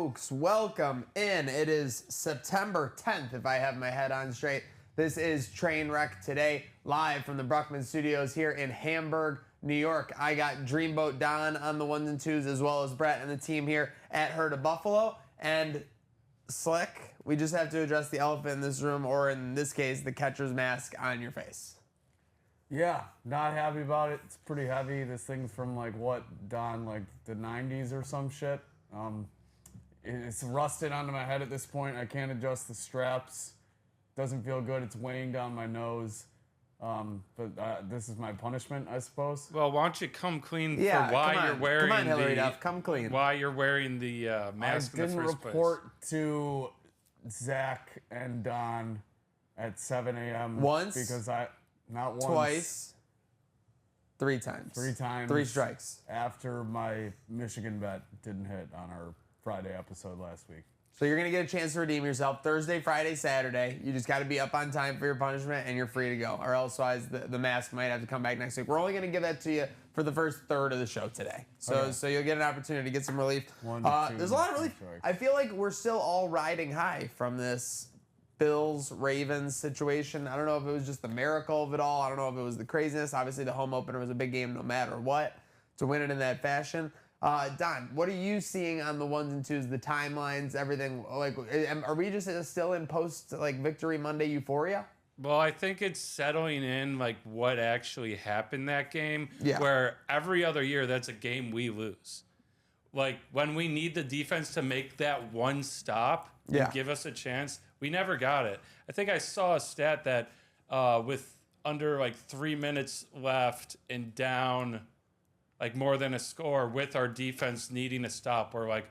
folks, welcome in. It is September 10th, if I have my head on straight. This is Trainwreck today, live from the Bruckman Studios here in Hamburg, New York. I got Dreamboat Don on the ones and twos, as well as Brett and the team here at Herd of Buffalo. And Slick, we just have to address the elephant in this room, or in this case, the catcher's mask on your face. Yeah, not happy about it. It's pretty heavy. This thing's from Don, the 90s or some shit. It's rusted onto my head at this point. I can't adjust the straps. Doesn't feel good. It's weighing down my nose. But this is my punishment, I suppose. Well, why don't you come clean for why you're wearing come clean. Why you're wearing the mask in the first place? I didn't report to Zach and Don at 7 a.m. Once? Because not once. Twice. 3 times. 3 times. 3 strikes. After my Michigan bet didn't hit on our Friday episode last week. So you're going to get a chance to redeem yourself Thursday, Friday, Saturday. You just got to be up on time for your punishment, and you're free to go. Or elsewise, the mask might have to come back next week. We're only going to give that to you for the first third of the show today. So you'll get an opportunity to get some relief. There's a lot of relief. I feel like we're still all riding high from this Bills, Ravens situation. I don't know if it was just the miracle of it all. I don't know if it was the craziness. Obviously, the home opener was a big game no matter what to win it in that fashion. Don, what are you seeing on the ones and twos, the timelines, everything? Are we just still in post Victory Monday euphoria? Well, I think it's settling in what actually happened that game. Yeah. Where every other year that's a game we lose. When we need the defense to make that one stop and give us a chance, we never got it. I think I saw a stat that with under 3 minutes left and down more than a score with our defense needing a stop, we're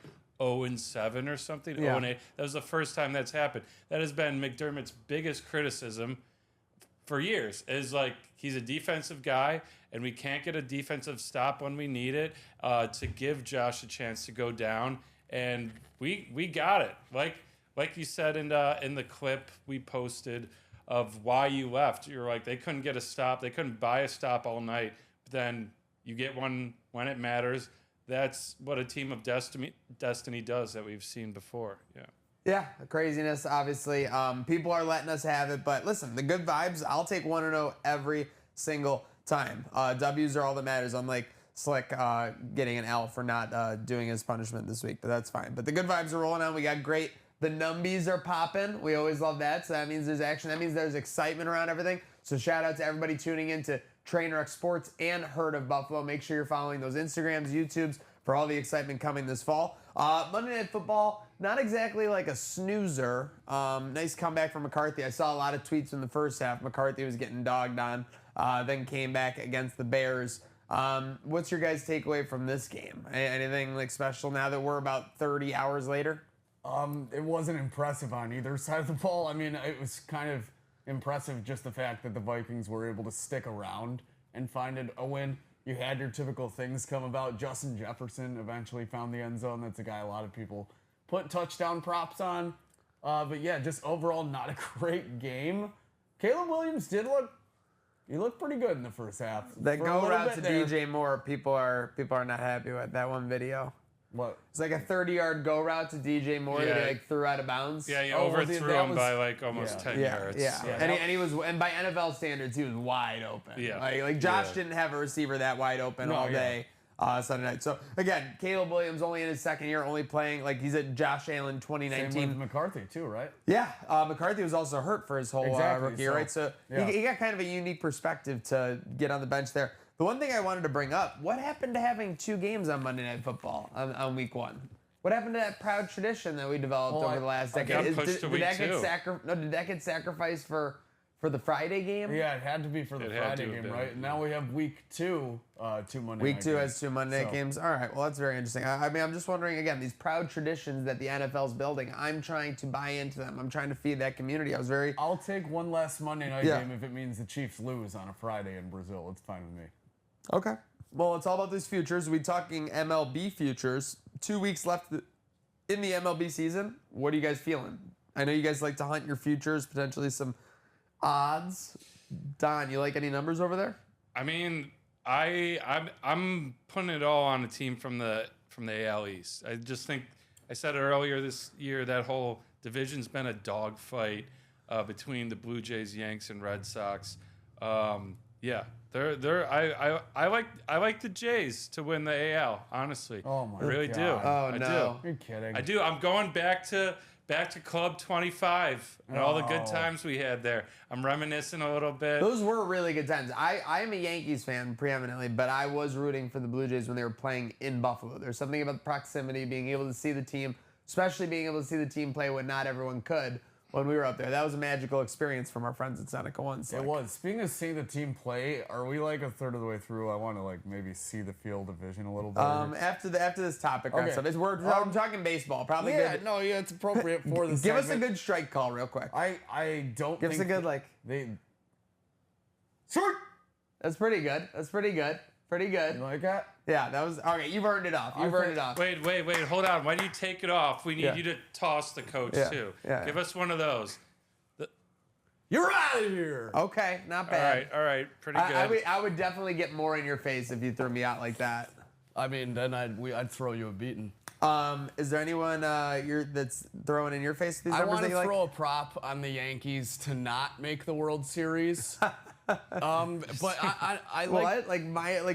0-7 or something. 0-8. That was the first time that's happened. That has been McDermott's biggest criticism for years, is he's a defensive guy and we can't get a defensive stop when we need it to give Josh a chance to go down. And we got it. Like you said in the clip we posted of why you left, you're they couldn't get a stop. They couldn't buy a stop all night. But then you get one when it matters. That's what a team of destiny does that we've seen before. Yeah, craziness, obviously. People are letting us have it. But listen, the good vibes, I'll take 1-0 every single time. W's are all that matters. Unlike Slick getting an L for not doing his punishment this week. But that's fine. But the good vibes are rolling on. We got great. The numbies are popping. We always love that. So that means there's action. That means there's excitement around everything. So shout out to everybody tuning in to Trainwreck Sports and Herd of Buffalo. Make sure you're following those Instagrams, YouTubes for all the excitement coming this fall. Monday Night Football, not exactly a snoozer. Nice comeback from McCarthy. I saw a lot of tweets in the first half. McCarthy was getting dogged on, then came back against the Bears. What's your guys' takeaway from this game? Anything special now that we're about 30 hours later? It wasn't impressive on either side of the ball. I mean, it was kind of impressive just the fact that the Vikings were able to stick around and find a win. You had your typical things come about. Justin Jefferson eventually found the end zone. That's a guy a lot of people put touchdown props on. But yeah, just overall not a great game. Caleb Williams he looked pretty good in the first half. That go route to DJ Moore, people are not happy with that one video. What? It's a 30-yard go route to DJ Moore that he threw out of bounds. Yeah, he overthrew him by almost 10 yards. Yeah. And by NFL standards, he was wide open. Yeah. Josh didn't have a receiver that wide open all day Sunday night. So again, Caleb Williams only in his second year, only playing he's at Josh Allen 2019. Same with McCarthy too, right? Yeah, McCarthy was also hurt for his whole rookie year, right? So he got kind of a unique perspective to get on the bench there. The one thing I wanted to bring up, what happened to having 2 games on Monday Night Football on week 1? What happened to that proud tradition that we developed over the last decade? Did that get sacrificed for the Friday game? Yeah, it had to be for the Friday game, right? And now we have week 2, 2 Monday Week night 2 games. has 2 Monday night games. All right, well, that's very interesting. I'm just wondering, again, these proud traditions that the NFL's building, I'm trying to buy into them. I'm trying to feed that community. I'll take one less Monday night game if it means the Chiefs lose on a Friday in Brazil. It's fine with me. Okay. Well, it's all about these futures. We're talking MLB futures. 2 weeks left in the MLB season. What are you guys feeling? I know you guys like to hunt your futures, potentially some odds. Don, you like any numbers over there? I mean, I'm putting it all on a team from the AL East. I just think I said it earlier this year, that whole division's been a dogfight between the Blue Jays, Yanks, and Red Sox. Yeah, I like the Jays to win the AL. Honestly, Oh my I really God. do. Oh, I no. do. You're kidding. I do. I'm going back to Club 25 and all the good Oh. times we had there. I'm reminiscing a little bit. Those were really good times. I am a Yankees fan preeminently, but I was rooting for the Blue Jays when they were playing in Buffalo. There's something about the proximity, being able to see the team, especially being able to see the team play when not everyone could when we were up there. That was a magical experience from our friends at Seneca One. It was. Speaking of seeing the team play, are we like a third of the way through? I want to like maybe see the field of vision a little bit. After this topic wraps Okay. up, I'm talking baseball. Probably yeah, good. no, yeah, it's appropriate for this. Give us a good strike call real quick. I don't. Give us think a good like. they. Short. That's pretty good. That's pretty good. Pretty good. You like that? Yeah, that was okay. You've earned it off. You've earned it off. Wait, hold on. Why do you take it off? We need Yeah. you to toss the coach Yeah. too. Yeah. Give us one of those. You're out of here. Okay, not bad. All right, pretty good. I would definitely get more in your face if you threw me out like that. I mean, then I'd throw you a beating. Is there anyone that's throwing in your face these I numbers want that to you like? throw a prop on the Yankees to not make the World Series. But I like. What? Like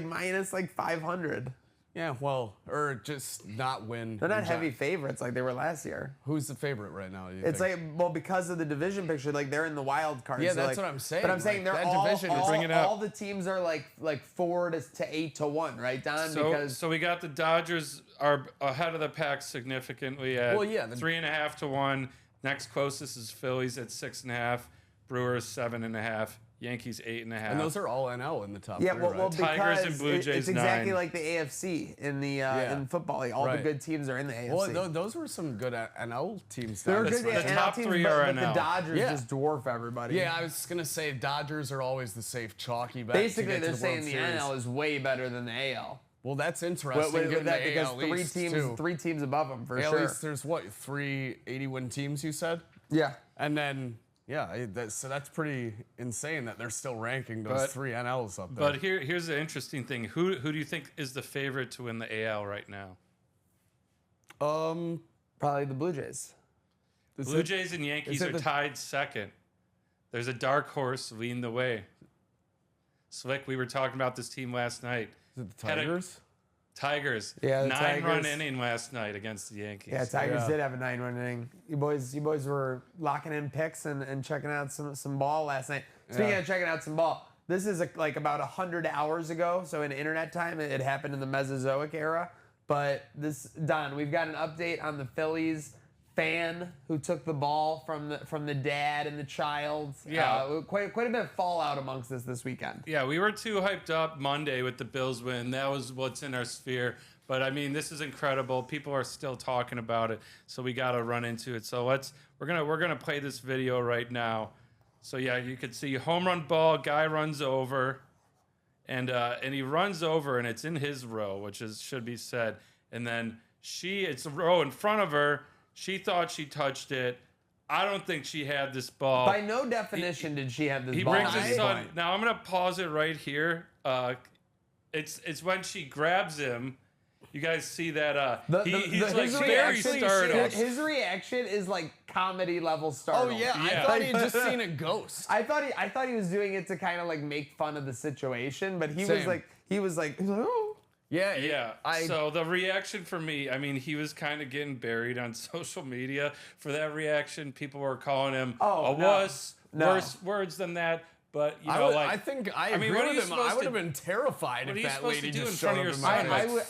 minus like 500. Yeah, well, or just not win. They're not heavy favorites like they were last year. Who's the favorite right now? Do you It's think? like, well, because of the division picture, like they're in the wild card. Yeah, so, that's like, what I'm saying. But I'm saying Like, they're that all, division is- Bring it up. all the teams are like 4 to 8 to 1, right, Don? So we got the Dodgers are ahead of the pack significantly at Well, yeah, 3.5 to 1. Next closest is Phillies at 6.5. Brewers 7.5. Yankees 8.5. and those are all NL in the top yeah, three, well, right? well, Tigers because and Blue Jays it's exactly 9. like the AFC in the in football. Like all the Right. good teams are in the AFC. Well, those were some good NL teams. They're this good last the NL year. top teams, three but, are but the NL. Dodgers Yeah. just dwarf everybody. Yeah, I was gonna say Dodgers are always the safe chalky bet. Basically, to get to they're the saying World the Series. NL is way better than the AL. Well, that's With interesting. Getting that, the because AL East, too. three teams above them for AL sure. East, there's what 3 80-win teams you said, Yeah. and then so that's pretty insane that they're still ranking those But- 3 NLs up there. But here's the interesting thing. Who do you think is the favorite to win the AL right now? Probably the Blue Jays. Blue Jays and Yankees it are the- tied second. There's a dark horse leading the way. Slick, we were talking about this team last night. is it the had a- Tigers? Tigers. Yeah, the 9-run Tigers. inning last night against the Yankees. Yeah, Tigers Yeah. did have a 9-run inning. You boys were locking in picks and checking out some ball last night. Speaking Yeah. of checking out some ball, this is like about 100 hours ago. So in internet time, it happened in the Mesozoic era. But Don, we've got an update on the Phillies fan who took the ball from the dad and the child. Yeah. Quite a bit of fallout amongst this weekend. Yeah, we were too hyped up Monday with the Bills win. That was what's in our sphere. But I mean, this is incredible. People are still talking about it, so we got to run into it. So we're gonna play this video right now. So yeah, you could see home run ball. Guy runs over, and he runs over, and it's in his row, which should be said. And then it's a row in front of her. She thought she touched it. I don't think she had this ball. By no definition did she have this He ball. brings at his this son. point. Now I'm gonna pause it right here. It's when she grabs him. You guys see that? He's like his very reaction- startled. His reaction is like comedy level Oh startled. yeah, I Yeah. thought he'd just seen a ghost. I thought he was doing it to kind of like make fun of the situation, but he was Same. like oh. Yeah, Yeah. So the reaction for me, I mean, he was kind of getting buried on social media for that reaction. People were calling him Oh, a no. wuss, No. worse words than that. But you I know, would- like I think I mean, agree what are with you him. supposed I would to- have been terrified what are if you that supposed lady to do just in front showed of up your in son? my Like, face.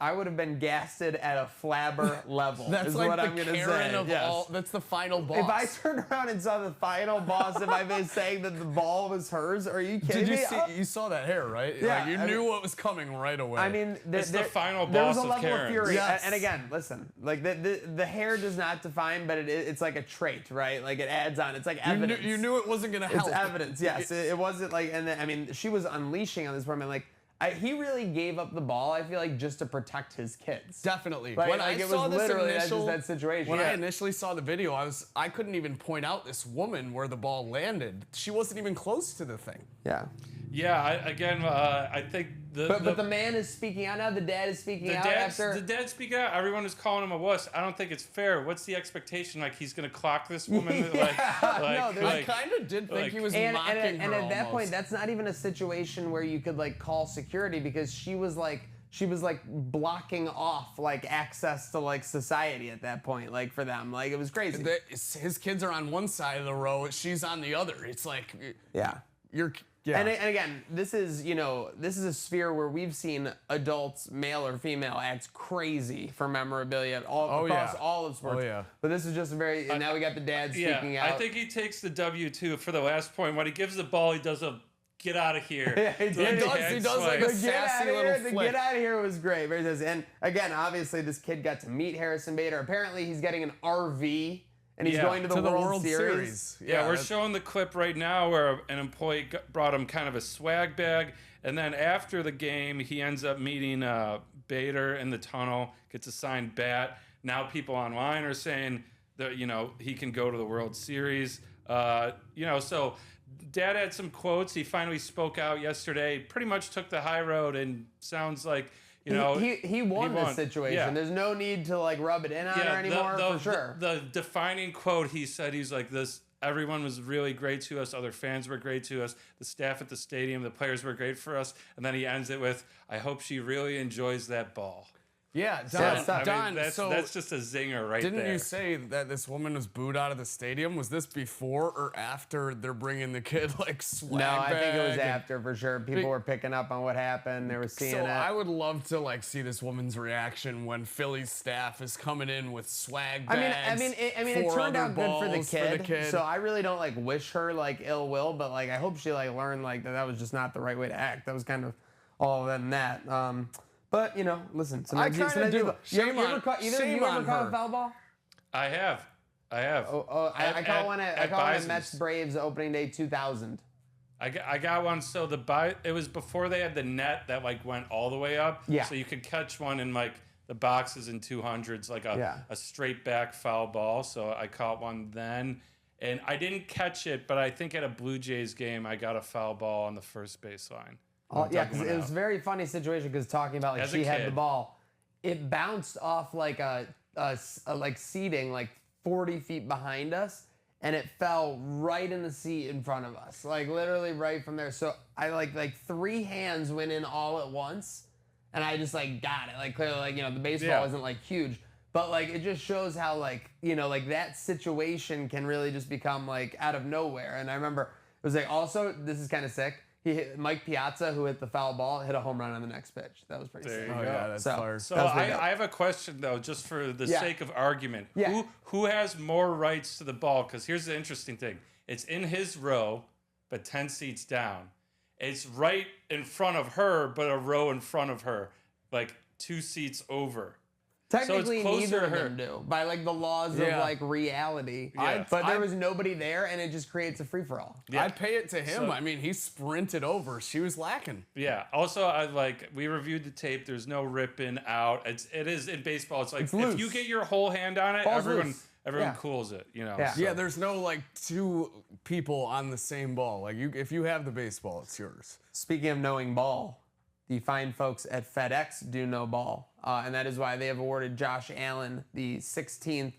I would have been gasted at a flabber level. That's is like what the I'm gonna Karen say. of Yes. all. That's the final boss. If I turned around and saw the final boss, if I was saying that the ball was hers, are you kidding Did you me? see? You saw that hair, right? Yeah, Like, you I knew mean- what was coming right away. I mean, It's the final there was boss a of level of Karens. fury. Yes. And again, listen, like the hair does not define, but it's like a trait, right? Like it adds on. It's like evidence. you knew it wasn't gonna help. It's evidence, yes. It wasn't like, and then, I mean, she was unleashing on this woman. Like, he really gave up the ball, I feel like, just to protect his kids. Definitely. Right? When Like, I it saw was this literally initial, that situation. When Yeah. I initially saw the video, I couldn't even point out this woman where the ball landed. She wasn't even close to the thing. Yeah. Yeah, I think But the man is speaking out now. The dad is speaking out after. The dad speaking out. Everyone is calling him a wuss. I don't think it's fair. What's the expectation? Like he's gonna clock this woman? I kind of did think he was mocking her and at that almost. point, that's not even a situation where you could like call security because she was like blocking off like access to like society at that point, like for them, like it was crazy. His kids are on one side of the row, she's on the other. It's like, Yeah. And again, this is a sphere where we've seen adults, male or female, act crazy for memorabilia across all of sports. Oh, yeah. But this is just and now we got the dad speaking out. I think he takes the W too for the last point. When he gives the ball, he does a get out of here. Yeah, he does like a sassy little The flick. get out of here was great. And again, obviously, this kid got to meet Harrison Bader. Apparently, he's getting an RV. And he's going to the World Series. Yeah, we're showing the clip right now where an employee brought him kind of a swag bag. And then after the game, he ends up meeting Bader in the tunnel, gets a signed bat. Now people online are saying that, he can go to the World Series. So Dad had some quotes. He finally spoke out yesterday, pretty much took the high road and sounds like, he won this situation. Yeah. There's no need to like rub it in on her anymore, for sure. The defining quote he said, he's like, everyone was really great to us. Other fans were great to us. The staff at the stadium, the players were great for us. And then he ends it with, I hope she really enjoys that ball. Yeah, Don, that's just a zinger right there. Didn't you say that this woman was booed out of the stadium? Was this before or after they're bringing the kid like swag No, I think it was bag after for sure. People were picking up on what happened. They were seeing it. I would love to like see this woman's reaction when Phillies staff is coming in with swag bags. It turned out good for the kid. So I really don't like wish her like ill will, but like I hope she like learned like that was just not the right way to act. That was kind of all than that. But listen. I kind of do. You ever caught a foul ball? I have. I caught one at Mets Braves opening day 2000. I got one. So it was before they had the net that like went all the way up. Yeah. So you could catch one in like the boxes in 200s, like a straight back foul ball. So I caught one then. And I didn't catch it, but I think at a Blue Jays game, I got a foul ball on the first baseline. Because it was a very funny situation because talking about like she had the ball. It bounced off like a seating like 40 feet behind us, and it fell right in the seat in front of us, like literally right from there. So I like three hands went in all at once, and I just like got it. Like clearly, like the baseball isn't like huge, but like it just shows how like like that situation can really just become like out of nowhere. And I remember it was like also this is kind of sick. He hit Mike Piazza, who hit the foul ball, hit a home run on the next pitch. That was pretty sick. Oh, yeah, that's fire. So I have a question, though, just for the sake of argument. Yeah. Who has more rights to the ball? Because here's the interesting thing. It's in his row, but 10 seats down. It's right in front of her, but a row in front of her, like 2 seats over. Technically, so neither of them do, by like the laws of like reality. Yeah. But there was nobody there, and it just creates a free for all. Yeah. I'd pay it to him. He sprinted over. She was lacking. Yeah. Also, we reviewed the tape. There's no ripping out. It is in baseball. It's like it's if you get your whole hand on it, everyone cools it. Yeah. Yeah. There's no like 2 people on the same ball. Like if you have the baseball, it's yours. Speaking of knowing ball, the fine folks at FedEx do know ball. And that is why they have awarded Josh Allen the 16th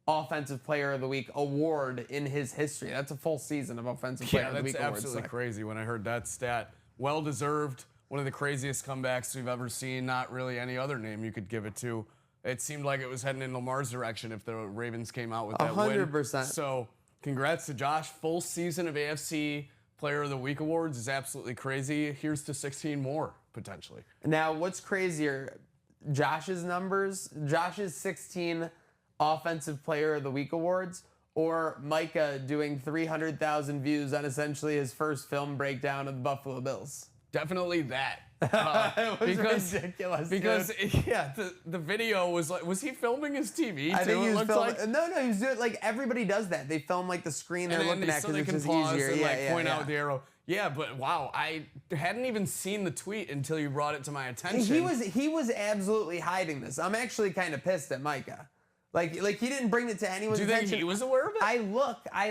Offensive Player of the Week award in his history. That's a full season of Offensive Player of the Week awards. That's absolutely crazy when I heard that stat. Well deserved. One of the craziest comebacks we've ever seen. Not really any other name you could give it to. It seemed like it was heading in Lamar's direction if the Ravens came out with that 100%. win. So congrats to Josh. Full season of AFC Player of the Week awards is absolutely crazy. Here's to 16 more, potentially. Now, what's crazier, Josh's numbers, Josh's 16 Offensive Player of the Week awards, or Micah doing 300,000 views on essentially his first film breakdown of the Buffalo Bills? Definitely that. It was ridiculous. Because the video was like, was he filming his TV too? I think he was filming. Like? No, he was doing like everybody does that. They film like the screen they're looking at so because they it's can just pause easier. and point out the arrow. Yeah, but wow, I hadn't even seen the tweet until you brought it to my attention. He was absolutely hiding this. I'm actually kind of pissed at Micah. Like he didn't bring it to anyone's Do you think attention. he was aware of it? I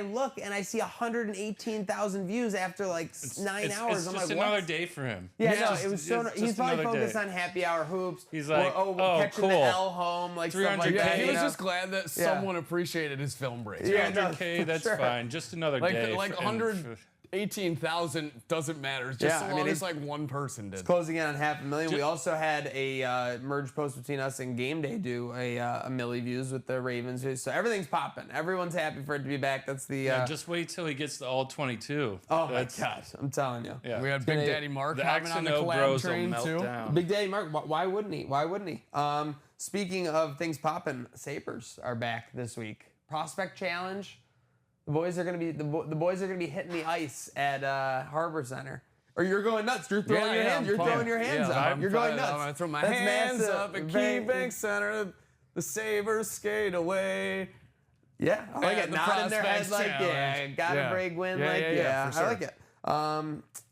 look, and I see 118,000 views after like 9 hours. It's I'm just like, another what? day for him. Yeah, It's no, just- it was so. it's He's just probably another focused day. on happy hour hoops. He's like, or oh, catching cool. the L home, like stuff like 300K, that. He you was know? just glad that someone appreciated his film break. Yeah, no, 300K, for that's sure. fine. Just another day. Like for- 118,000 doesn't matter. Just Yeah, so I long mean, as like one person did. Closing in on 500,000. We also had a merge post between us and Game Day do a milli views with the Ravens. So everything's popping. Everyone's happy for it to be back. That's the. Yeah, just wait till he gets to all 22. Oh That's, my gosh! I'm telling you. Yeah. We had Big Daddy Mark The hopping X on and the O collab bros will train melt too. down. Big Daddy Mark. Why wouldn't he? Why wouldn't he? Speaking of things popping, Sabres are back this week. Prospect Challenge. The boys are gonna be hitting the ice at Harbor Center. Or you're going nuts. You're throwing your hands. You're throwing your hands up. You're going nuts. I'm gonna throw my That's hands massive. up at KeyBank Center. The Sabres skate away. Yeah, I like At it. the Nodding their head Prospects like, Challenge. gotta Yeah. break win, Yeah, like, yeah, for I sure. like it.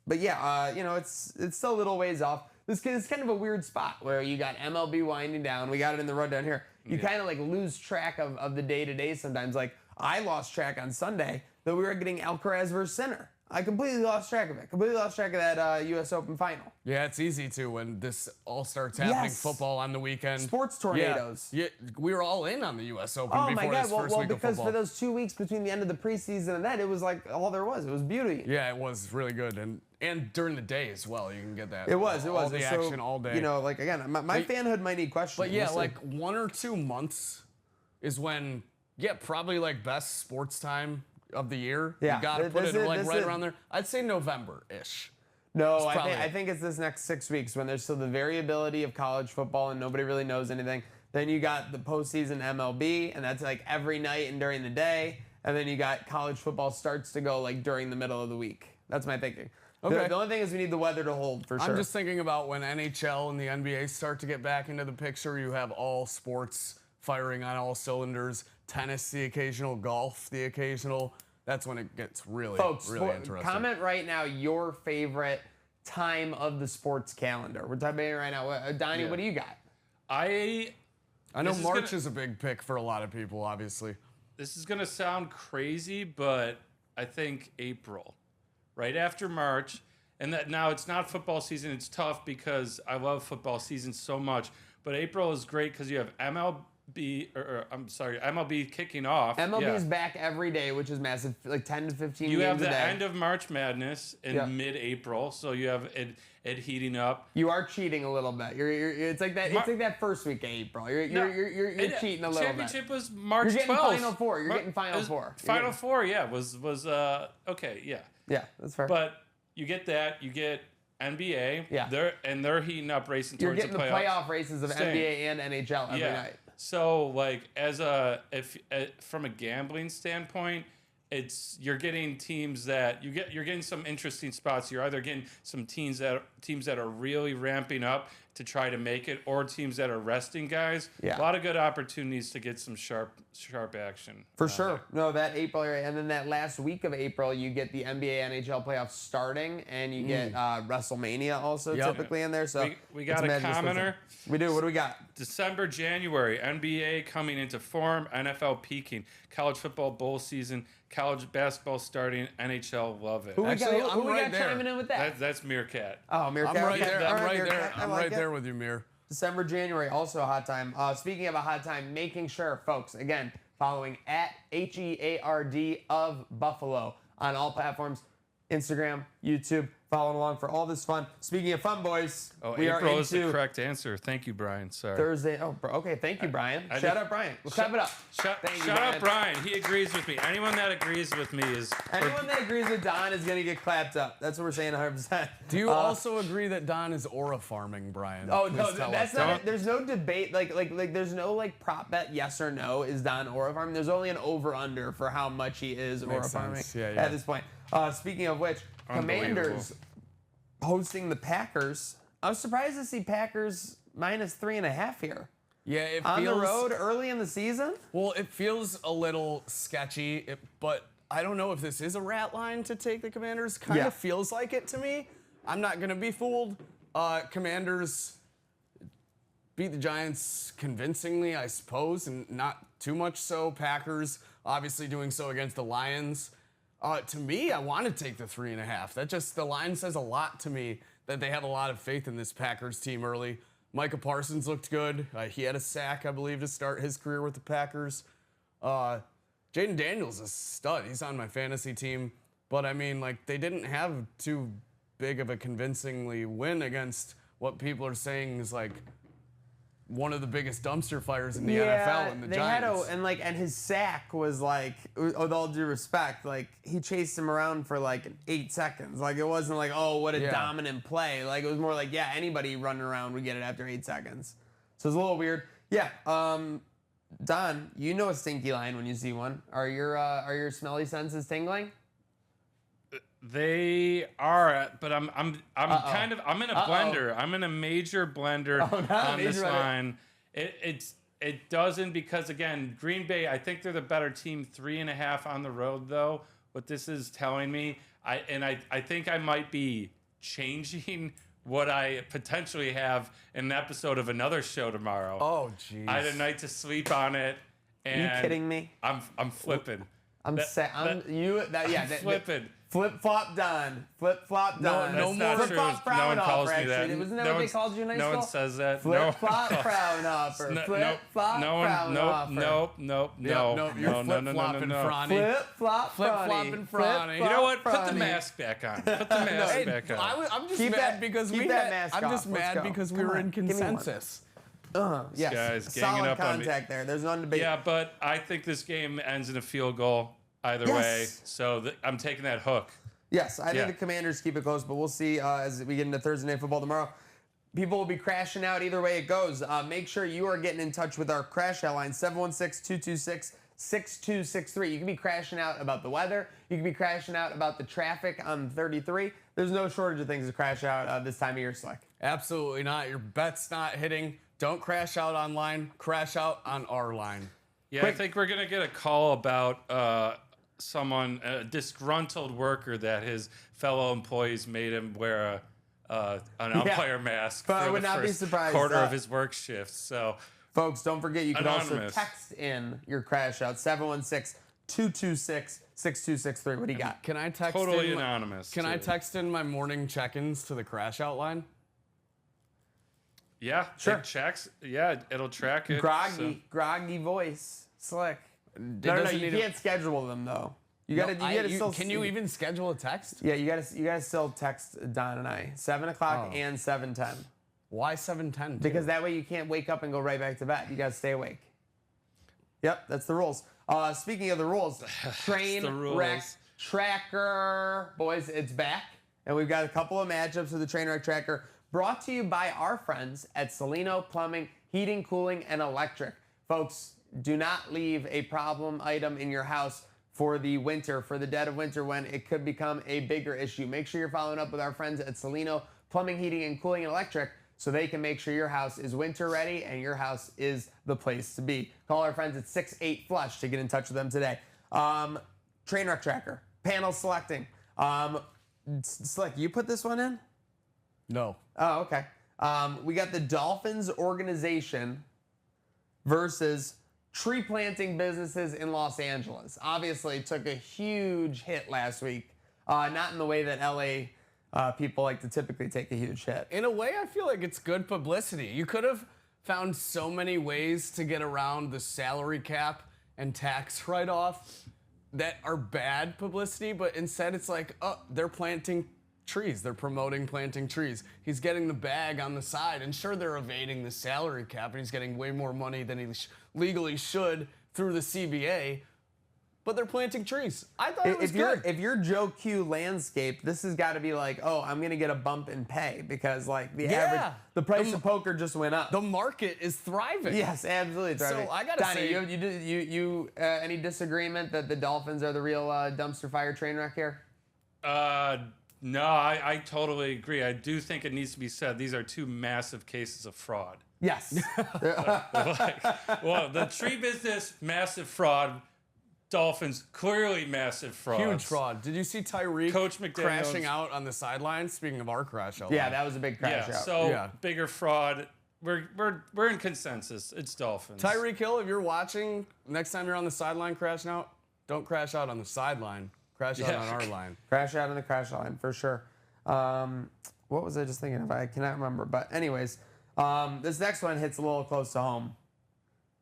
But yeah, it's still a little ways off. This is kind of a weird spot where you got MLB winding down. We got it in the rundown here. You kind of like lose track of the day-to-day sometimes. Like, I lost track on Sunday that we were getting Alcaraz versus Sinner. I completely lost track of it. Completely lost track of that U.S. Open final. Yeah, it's easy to when this all starts happening. Yes. Football on the weekend. Sports tornadoes. Yeah, we were all in on the U.S. Open Oh before my God! this Well, first week of because football. for those 2 weeks between the end of the preseason and that, it was like all there was. It was beauty. Yeah, it was really good, and during the day as well. You can get that. It was. all the So, action all day. You know, like again, my fanhood might need questioning. But yeah, We'll see. like 1 or 2 months is when, probably like best sports time of the year. Yeah, You gotta this put it is- like this right is- around there. I'd say November-ish. No, It's probably I think it's this next 6 weeks when there's still the variability of college football and nobody really knows anything. Then you got the postseason MLB, and that's like every night and during the day. And then you got college football starts to go like during the middle of the week. That's my thinking. Okay. The only thing is we need the weather to hold for sure. I'm just thinking about when NHL and the NBA start to get back into the picture. You have all sports firing on all cylinders. Tennis, the occasional. Golf, the occasional. That's when it gets really, Folks, really interesting. comment right now your favorite time of the sports calendar. We're typing in right now. Donnie, Yeah. what do you got? I know This is March gonna- is a big pick for a lot of people, obviously. This is going to sound crazy, but I think April, right after March. And that now it's not football season. It's tough because I love football season so much. But April is great because you have MLB kicking off. MLB's back every day, which is massive, like 10 to 15 You games have a the day. end of March Madness in Yeah. mid-April, so you have it heating up. You are cheating a little bit. It's like that. It's like that first week of April. You're cheating a little bit. Championship was March You're getting 12th. Final Four. You're getting Final it was Four. You're Final getting- Four, yeah, was okay, yeah. Yeah, that's fair. But you get that. You get NBA. Yeah. They're heating up, racing You're towards getting the playoff races of Same. NBA and NHL every night. So like from a gambling standpoint, you're getting teams that you're getting some interesting spots. You're either getting some teams that are really ramping up to try to make it, or teams that are resting guys. Yeah. A lot of good opportunities to get some sharp action. For sure. No, that April area. And then that last week of April, you get the NBA NHL playoffs starting, and you get WrestleMania also typically in there. So We got it's a mad just commenter. listen. We do. What do we got? December, January, NBA coming into form, NFL peaking, college football bowl season, college basketball starting, NHL love it. Who Actually, we got, I'm who we right got there. chiming in with that? That's Meerkat. Oh, Meerkat. I'm right Okay. there. All I'm right Meerkat. there. I I'm like right it. there with you, Mir. December, January, also a hot time. Speaking of a hot time, making sure, folks, again, following at HEARD of Buffalo on all platforms, Instagram, YouTube, following along for all this fun. Speaking of fun, boys, we April are is the into correct answer. Thank you, Brian. Sorry. Thursday. Oh, okay. Thank you, Brian. I Shout did- out, Brian. We'll clap it up. Thank you, Shout out Brian. He agrees with me. Anyone that agrees with me is Anyone that agrees with Don is going to get clapped up. That's what we're saying 100%. Do you also agree that Don is aura farming, Brian? Oh Please no, tell that's us. not. There's no debate. Like there's no like prop bet yes or no is Don aura farming. There's only an over under for how much he is aura Makes farming sense. Yeah, yeah. at this point. Speaking of which, Unbelievable. Commanders hosting the Packers. I was surprised to see Packers -3.5 here Yeah, it on feels the road early in the season. Well, it feels a little sketchy, but I don't know if this is a rat line to take the Commanders. Kind Yeah. of feels like it to me. I'm not gonna be fooled. Commanders beat the Giants convincingly, I suppose, and not too much so. Packers obviously doing so against the Lions. To me, I want to take the 3.5. The line says a lot to me that they have a lot of faith in this Packers team early. Micah Parsons looked good. He had a sack, I believe, to start his career with the Packers. Jaden Daniels is a stud. He's on my fantasy team. But, I mean, like, they didn't have too big of a convincingly win against what people are saying is, like, one of the biggest dumpster fires in the NFL and the Giants. And his sack was like, with all due respect, like he chased him around for like 8 seconds. Like it wasn't like, oh, what a dominant play. Like it was more like, yeah, anybody running around would get it after 8 seconds. So it's a little weird. Yeah. Don, you know a stinky line when you see one. Are your smelly senses tingling? They are, but I'm in a blender. I'm in a major blender on this line. It doesn't, because again, Green Bay, I think they're the better team. 3.5 on the road though. What this is telling me, I think I might be changing what I potentially have in an episode of another show tomorrow. Oh jeez. I had a night to sleep on it. And are you kidding me? I'm flipping. I'm flipping. Flip flop done. Flip flop done. No more. Flip flop frown off. Wasn't that what they called you in high school? No one says that. Flip flop frown offer. Flip flop frown offer. No. You're flip flopping, Franny. Flip flop flopping, Franny. You know what? Put the mask back on. Put the mask back on. I'm just mad because we were in consensus. Yes. Guys, solid up contact there. There's no debate. Yeah, but I think this game ends in a field goal either way. So I'm taking that hook. Yes, I think the Commanders keep it close, but we'll see as we get into Thursday Night Football tomorrow. People will be crashing out either way it goes. Make sure you are getting in touch with our crash out line, 716-226-6263. You can be crashing out about the weather. You can be crashing out about the traffic on 33. There's no shortage of things to crash out this time of year, Slick. Absolutely not. Your bet's not hitting. Don't crash out online. Crash out on our line. Yeah, quick. I think we're going to get a call about a disgruntled worker that his fellow employees made him wear an umpire mask but for I would the not first be surprised, quarter of his work shift. So, folks, don't forget you can also Anonymous. text in your crash out, 716-226-6263. What do you got? Can I text totally anonymous. Can I text in my morning check-ins to the crash out line? Yeah, sure. It checks. Yeah, it'll track it. Groggy voice, Slick. No, you can't schedule them though. Can you even schedule a text? Yeah, you gotta still text Don and I 7 o'clock and 7:10. Why 7:10? Because that way you can't wake up and go right back to bed. You gotta stay awake. Yep, that's the rules. Speaking of the rules, Trainwreck Tracker, boys, it's back, and we've got a couple of matchups with the Trainwreck Tracker. Brought to you by our friends at Salino Plumbing, Heating, Cooling, and Electric. Folks, do not leave a problem item in your house for the winter, for the dead of winter when it could become a bigger issue. Make sure you're following up with our friends at Salino Plumbing, Heating, and Cooling, and Electric so they can make sure your house is winter ready and your house is the place to be. Call our friends at 68-FLUSH to get in touch with them today. Trainwreck Tracker, panel selecting. Slick, you put this one in? No. Oh, okay. We got the Dolphins organization versus tree planting businesses in Los Angeles. Obviously, took a huge hit last week. Not in the way that LA people like to typically take a huge hit. In a way, I feel like it's good publicity. You could have found so many ways to get around the salary cap and tax write-off that are bad publicity, but instead it's like, oh, they're planting trees. They're promoting planting trees. He's getting the bag on the side, and sure, they're evading the salary cap, and he's getting way more money than he legally should through the CBA, but they're planting trees. I thought it was good. If you're Joe Q Landscape, this has got to be like, oh, I'm going to get a bump in pay because like the price of poker just went up. The market is thriving. Yes, absolutely thriving. So I got to say, you any disagreement that the Dolphins are the real dumpster fire train wreck here? No, I totally agree. I do think it needs to be said these are two massive cases of fraud. Yes. Well, the tree business, massive fraud. Dolphins, clearly massive fraud. Huge fraud. Did you see Tyreek Coach McDaniels crashing out on the sideline? Speaking of our crash out. Yeah, that was a big crash out. So bigger fraud we're in consensus. It's Dolphins. Tyreek Hill, if you're watching, next time you're on the sideline crashing out, don't crash out on the sideline. Crash out on our line. Crash out on the crash line, for sure. What was I just thinking of? I cannot remember. But anyways, this next one hits a little close to home.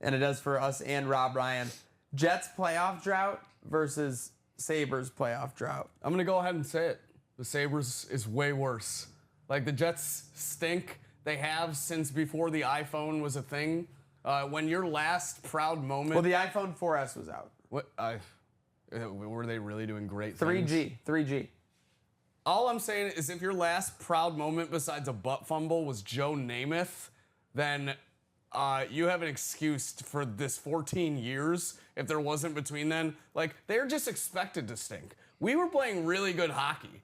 And it does for us and Rob Ryan. Jets playoff drought versus Sabres playoff drought. I'm going to go ahead and say it. The Sabres is way worse. Like, the Jets stink. They have since before the iPhone was a thing. When your last proud moment... Well, the iPhone 4S was out. What? Were they really doing great things? 3G. All I'm saying is if your last proud moment besides a butt fumble was Joe Namath, then you have an excuse for this 14 years if there wasn't between then. Like, they're just expected to stink. We were playing really good hockey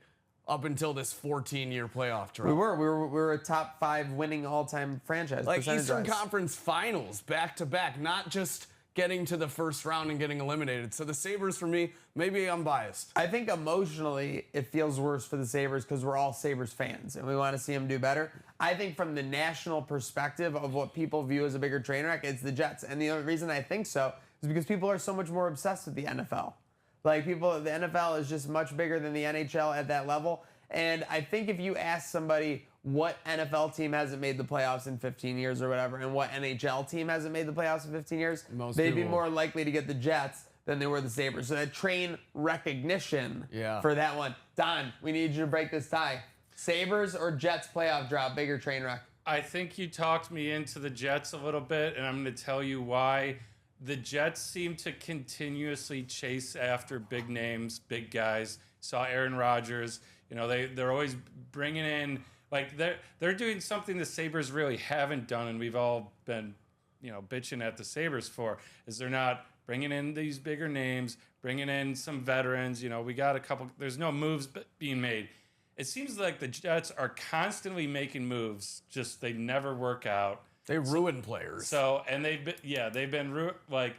up until this 14-year playoff drought. We were a top 5 winning all-time franchise. Like Eastern percentage-wise. Conference Finals back-to-back, not just getting to the first round and getting eliminated. So the Sabres, for me, maybe I'm biased. I think emotionally it feels worse for the Sabres because we're all Sabres fans and we want to see them do better. I think from the national perspective of what people view as a bigger train wreck, it's the Jets. And the only reason I think so is because people are so much more obsessed with the NFL. Like, the NFL is just much bigger than the NHL at that level. And I think if you ask somebody what NFL team hasn't made the playoffs in 15 years or whatever, and what NHL team hasn't made the playoffs in 15 years, they'd be more likely to get the Jets than they were the Sabres. So that train recognition for that one. Don, we need you to break this tie. Sabres or Jets playoff drought, bigger train wreck? I think you talked me into the Jets a little bit, and I'm going to tell you why. The Jets seem to continuously chase after big names, big guys. Saw Aaron Rodgers. You know, they're always bringing in, like, they're doing something the Sabres really haven't done, and we've all been, you know, bitching at the Sabres for, is they're not bringing in these bigger names, bringing in some veterans. You know, we got a couple, there's no moves being made. It seems like the Jets are constantly making moves, just they never work out. They ruin players. So, and they've been like,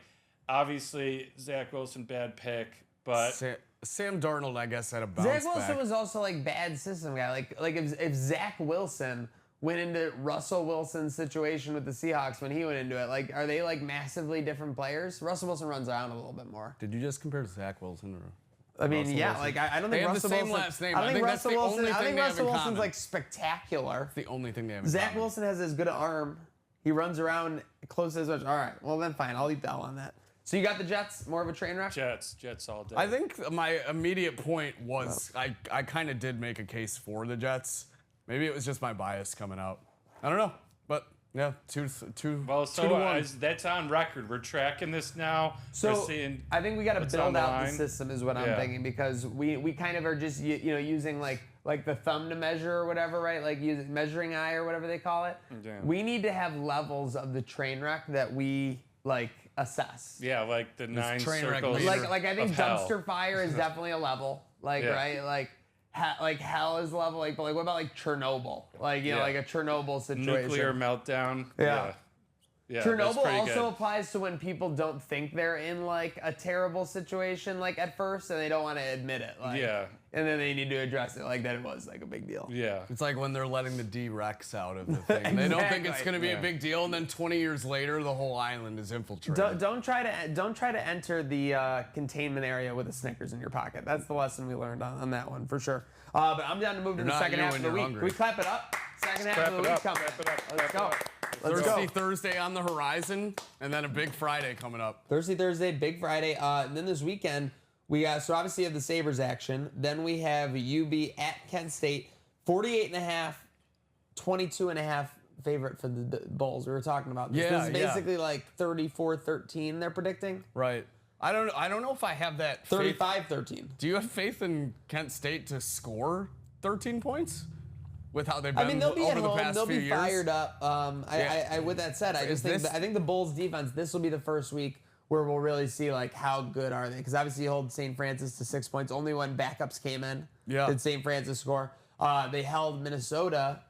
obviously, Zach Wilson, bad pick, but... Sam Darnold, I guess, had a bounce Zach Wilson back. was also, like, bad system guy. Like if Zach Wilson went into Russell Wilson's situation with the Seahawks when he went into it, like, are they, like, massively different players? Russell Wilson runs around a little bit more. Did you just compare Zach Wilson or... I mean, Russell yeah, Wilson? like, I don't think they have Russell the same Wilson... last name. I don't think Russell Wilson... I think Russell Wilson's, common. like, spectacular. That's the only thing they have in Zach common. Wilson has as good an arm. He runs around close as much. All right, well, then fine. I'll eat the L on that. So you got the Jets, more of a train wreck? Jets all day. I think my immediate point was I kind of did make a case for the Jets. Maybe it was just my bias coming out. I don't know, but yeah, two Well, to one. that's on record. We're tracking this now. So We're seeing I think we got to what's build on the out the line. system is what I'm Yeah. thinking, because we kind of are just using like the thumb to measure or whatever, right? Like using measuring eye or whatever they call it. Yeah. We need to have levels of the train wreck that we like assess. Yeah, like the 9 train wreck circles. meter. Like I think of hell. dumpster fire is definitely a level. Like Yeah. right, like hell is a level. Like, but like what about like Chernobyl? Like you know, Yeah. like a Chernobyl situation. Nuclear meltdown. Yeah. Yeah, that's Chernobyl pretty also good. applies to when people don't think they're in like a terrible situation like at first and they don't want to admit it. Like, Yeah. And then they need to address it like that it was like a big deal. Yeah. It's like when they're letting the D-Rex out of the thing. They don't think it's Exactly. going to be a big deal, and then 20 years later, the whole island is infiltrated. Don't try to enter the containment area with a Snickers in your pocket. That's the lesson we learned on that one for sure. But I'm down to move to the not second you half when of the you're week. hungry. We clap it up. Second half Clap of the it week up, coming. clap it up, Let's clap go. it up. Let's Thirsty go. Thursday on the horizon, and then a big Friday coming up. Thursday, Big Friday. And then this weekend, we got, so obviously you have the Sabres action. Then we have UB at Kent State, 48.5, 22.5 favorite for the Bulls. We were talking about this. Yeah, This is basically like 34-13 they're predicting. Right. I don't know if I have that faith. 35-13. Do you have faith in Kent State to score 13 points? With how they've been I mean, they'll be over at the home. past They'll few be years. fired up. I with that said, I just think I think the Bulls defense. This will be the first week where we'll really see like how good are they, because obviously you hold St. Francis to 6 points. Only when backups came in did St. Francis score. They held Minnesota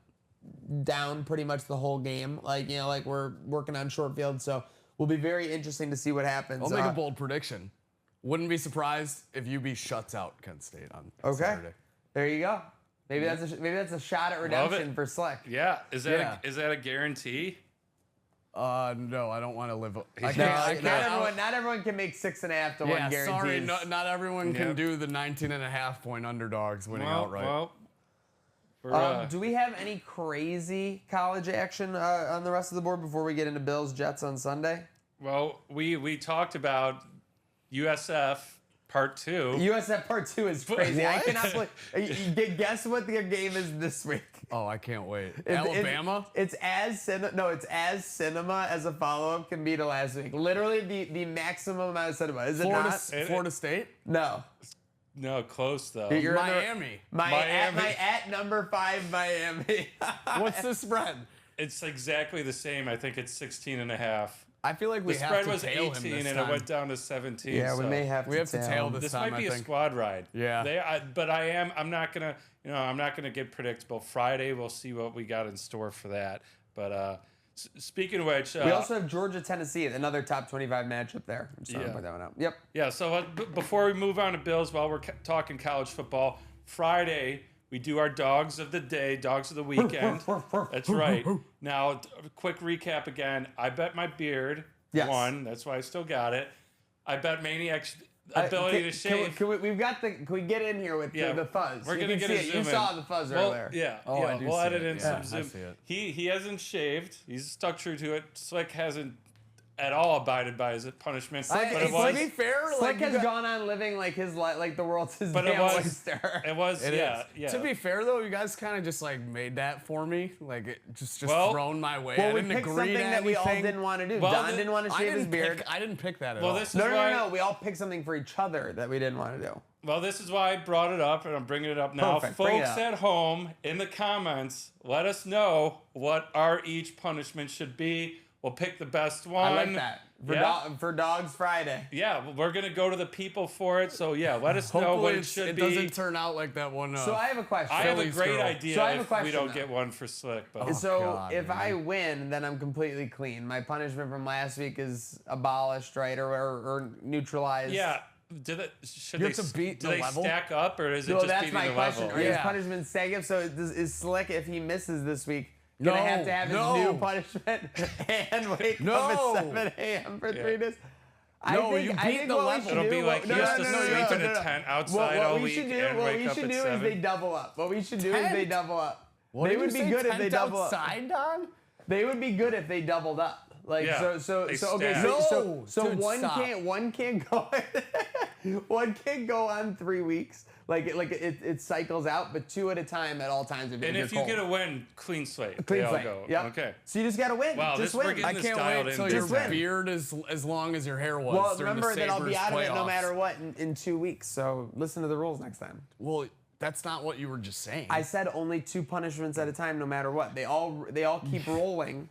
down pretty much the whole game. Like like we're working on short field, so will be very interesting to see what happens. I'll make a bold prediction. Wouldn't be surprised if UB shuts out Kent State on Saturday. There you go. Maybe that's a shot at redemption for Slick. Yeah. Is that a guarantee? No, I don't want to live. Not everyone can make 6.5 to 1 guarantees. Sorry, not everyone can do the 19.5 point underdogs winning outright. Do we have any crazy college action on the rest of the board before we get into Bills Jets on Sunday? Well, we talked about USF Part 2. USF Part 2 is crazy. What? I cannot believe. Guess what their game is this week? Oh, I can't wait. Alabama? It's as cinema as a follow-up can be to last week. Literally the maximum amount of cinema. Is it not? Florida State? No. No, close though. You're Miami. My at number 5 Miami. What's the spread? It's exactly the same. I think it's 16.5. I feel like we the have spread to was tail 18 him this and time. it went down to 17. Yeah, so we may have to tail this time. Might be I a think. squad ride. Yeah. But I'm not gonna get predictable. Friday we'll see what we got in store for that. But speaking of which, we also have Georgia Tennessee, another top 25 matchup there. I'm sorry to point that one out. Yep. Yeah. So before we move on to Bills, while we're talking college football, Friday we do our dogs of the day, dogs of the weekend. That's right. Now, a quick recap again. I bet my beard. Yes. Won. That's why I still got it. I bet Maniac's ability to shave. Can we get in here with the fuzz? We're going to get a zoom in. You saw the fuzz earlier. Yeah. Oh, I do we'll see edit it. in some zoom. I see it. He hasn't shaved. He's stuck true to it. Slick hasn't at all abided by his punishment. To be fair, Slick has gone on living like his like the world's his damn oyster. To be fair though, you guys kind of just like made that for me, like it just thrown my way. Well, I didn't we picked agree something to that we all anything. didn't want to do. Well, Don didn't want to shave his beard. I didn't pick that at all. This is no. We all picked something for each other that we didn't want to do. Well, this is why I brought it up, and I'm bringing it up now. Perfect. Folks at home, in the comments, let us know what our each punishment should be. We'll pick the best one. I like that. For Dogs Friday. Yeah, we're going to go to the people for it. So, yeah, let us know what it should be. It doesn't turn out like that one. So I have a question. I have a great idea so I have a if question, we don't get one for Slick. But. If I win, then I'm completely clean. My punishment from last week is abolished, right? Or neutralized. Yeah. Do they stack up, or is it just that's beating my the question. level? Are his punishments stack up? So is Slick, if he misses this week, gonna have to have his new punishment and wake up at 7 a.m. for 3 days? You beat the level. It'll be like he has to sleep in a tent outside all week and wake up at 7. What we should do is they double up. What we should do is they double up. They would be good if they double up. They would be good if they doubled up. Like so one can't go one can't go on 3 weeks. Like it cycles out, but 2 at a time at all times. And if you get a win, clean slate. Clean they slate. all go. Yep. Okay. So you just gotta win. Wow, just we're win. getting I this can't dialed wait in. till your beard is as long as your hair was. Well, during remember the that I'll be out of it no playoffs. matter what in 2 weeks. So listen to the rules next time. Well, that's not what you were just saying. I said only 2 punishments at a time, no matter what. They all keep rolling,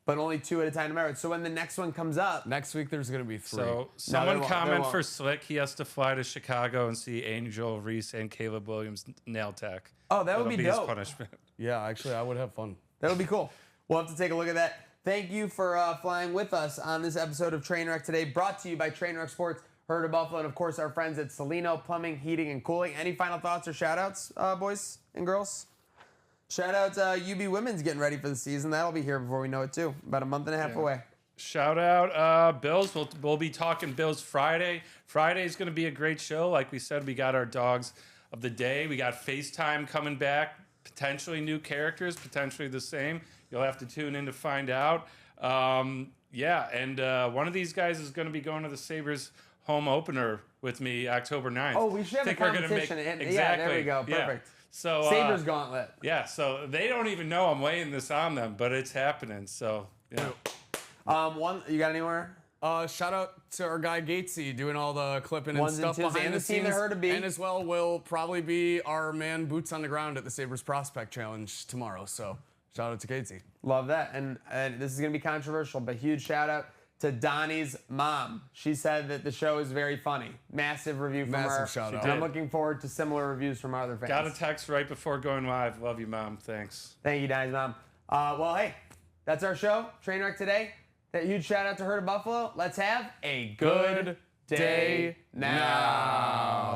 but only 2 at a time, no matter what. So when the next one comes up, next week there's gonna be 3. So someone comment for Slick. He has to fly to Chicago and see Angel Reese and Caleb Williams nail tech. Oh, that would be dope. His punishment. Yeah, actually, I would have fun. That would be cool. We'll have to take a look at that. Thank you for flying with us on this episode of Trainwreck today, brought to you by Trainwreck Sports, Herd of Buffalo, and of course our friends at Salino Plumbing, Heating, and Cooling. Any final thoughts or shout-outs, boys and girls? Shout out to UB Women's getting ready for the season. That'll be here before we know it, too. About a month and a half away. Shout out Bills. We'll be talking Bills Friday. Friday is going to be a great show. Like we said, we got our dogs of the day. We got FaceTime coming back. Potentially new characters, potentially the same. You'll have to tune in to find out. And one of these guys is going to be going to the Sabres home opener with me October 9th. Oh, we should have a competition. Exactly. Yeah, there we go. Perfect. Yeah. So Sabres Gauntlet. Yeah, so they don't even know I'm laying this on them, but it's happening. So yeah. You got anywhere? Shout out to our guy Gatesy doing all the clipping and Ones and stuff twos, behind and the the team scenes. that heard a beat. And as well will probably be our man Boots on the Ground at the Sabres Prospect Challenge tomorrow. So shout out to Gatesy. Love that. And this is going to be controversial, but huge shout out to Donnie's mom. She said that the show is very funny. Massive review from her. Massive shout out. And I'm looking forward to similar reviews from our other fans. Got a text right before going live. Love you, Mom. Thanks. Thank you, Donnie's mom. Well, hey, that's our show. Trainwreck today. That huge shout out to Herd of Buffalo. Let's have a good day now.